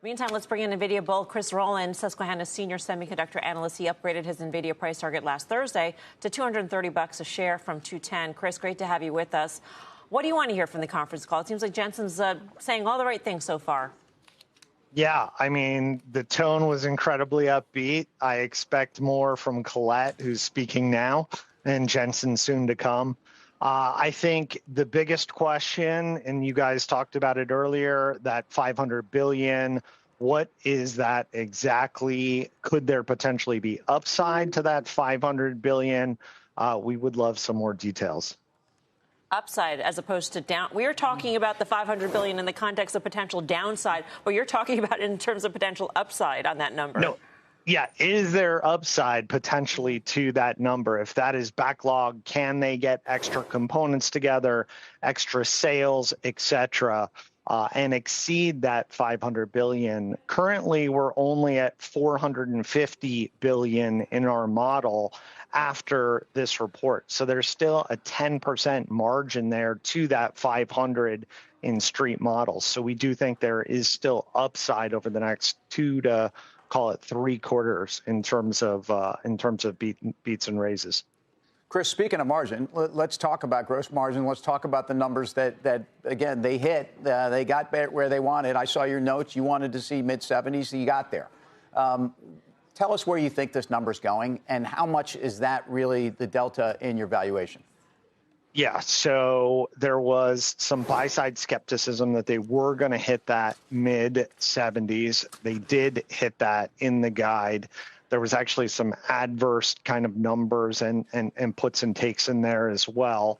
Meantime, let's bring in Nvidia bull Chris Rolland, Susquehanna senior semiconductor analyst. He upgraded his Nvidia price target last Thursday to $230 a share from $210. Chris, great to have you with us. What do you want to hear from the conference call? It seems like Jensen's saying all the right things so far. Yeah, I mean, the tone was incredibly upbeat. I expect more from Colette, who's speaking now, and Jensen soon to come. I think the biggest question, and you guys talked about it earlier, that $500 billion, what is that exactly? Could there potentially be upside to that $500 billion? We would love some more details. Upside as opposed to down. We are talking about the $500 billion in the context of potential downside, but you're talking about it in terms of potential upside on that number. No. Yeah, is there upside potentially to that number? If that is backlog, can they get extra components together, extra sales, et cetera, and exceed that $500 billion? Currently, we're only at $450 billion in our model after this report. So there's still a 10% margin there to that 500 in street models. So we do think there is still upside over the next 2 to call it 3 quarters in terms of beats and raises. Chris, speaking of margin, let's talk about gross margin. Let's talk about the numbers that again, they hit. They got where they wanted. I saw your notes. You wanted to see mid-70s. So you got there. Tell us where you think this number's going and how much is that really the delta in your valuation? Yeah, so there was some buy-side skepticism that they were going to hit that mid-70s. They did hit that in the guide. There was actually some adverse kind of numbers and puts and takes in there as well.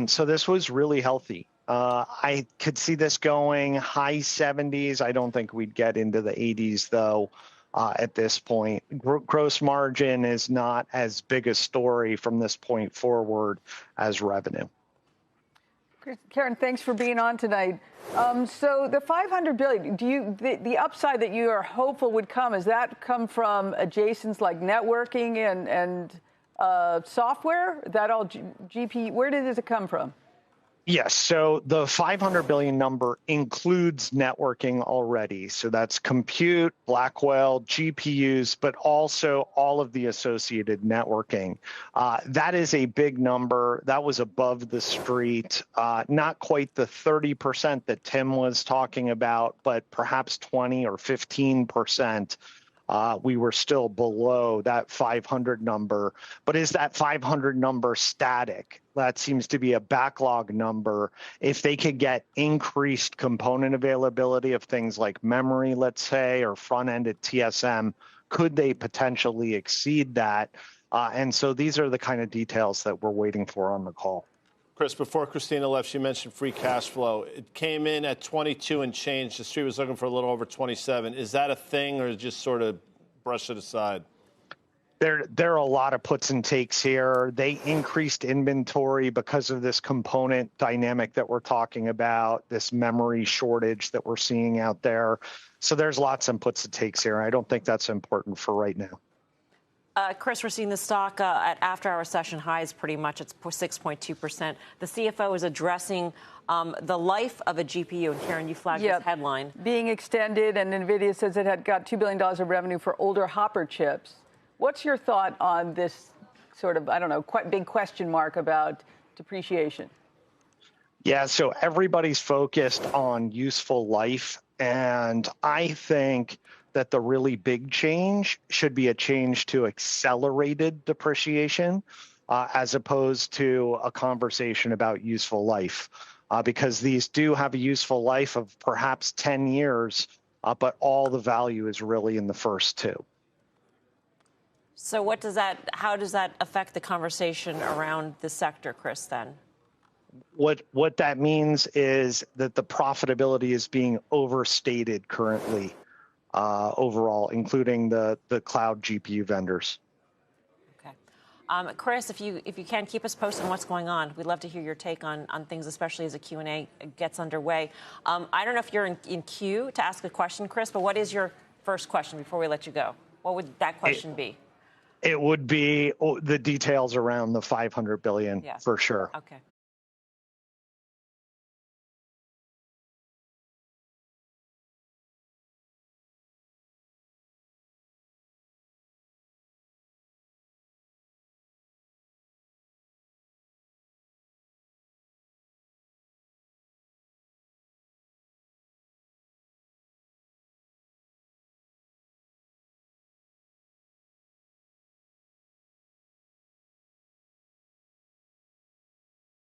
So this was really healthy. I could see this going high 70s. I don't think we'd get into the 80s, though. At this point, gross margin is not as big a story from this point forward as revenue. Karen, thanks for being on tonight. So the $500 billion, the upside that you are hopeful would come, does that come from adjacents like networking and software? That all GP? Where does it come from? Yes, so the $500 billion number includes networking already. So that's compute, Blackwell, GPUs, but also all of the associated networking. That is a big number. That was above the street, not quite the 30% that Tim was talking about, but perhaps 20 or 15%. We were still below that 500 number. But is that 500 number static? That seems to be a backlog number. If they could get increased component availability of things like memory, let's say, or front-end at TSM, could they potentially exceed that? And so these are the kind of details that we're waiting for on the call. Chris, before Christina left, she mentioned free cash flow. It came in at 22 and change. The street was looking for a little over 27. Is that a thing, or just sort of brush it aside? There are a lot of puts and takes here. They increased inventory because of this component dynamic that we're talking about, this memory shortage that we're seeing out there. So there's lots of puts and takes here. I don't think that's important for right now. Chris, we're seeing the stock at after-hour session highs pretty much. It's 6.2%. The CFO is addressing the life of a GPU. And Karen, you flagged this headline. Being extended, and Nvidia says it had got $2 billion of revenue for older Hopper chips. What's your thought on this sort of, I don't know, quite big question mark about depreciation? Yeah, so everybody's focused on useful life. And I think that the really big change should be a change to accelerated depreciation as opposed to a conversation about useful life, because these do have a useful life of perhaps 10 years, but all the value is really in the first 2. So how does that affect the conversation around the sector, Chris, then? What that means is that the profitability is being overstated currently. Overall, including the cloud GPU vendors. Okay, Chris, if you can keep us posted on what's going on, we'd love to hear your take on things, especially as a Q&A gets underway. I don't know if you're in queue to ask a question, Chris, but what is your first question before we let you go? What would that question be? It would be the details around the $500 billion for sure. Okay.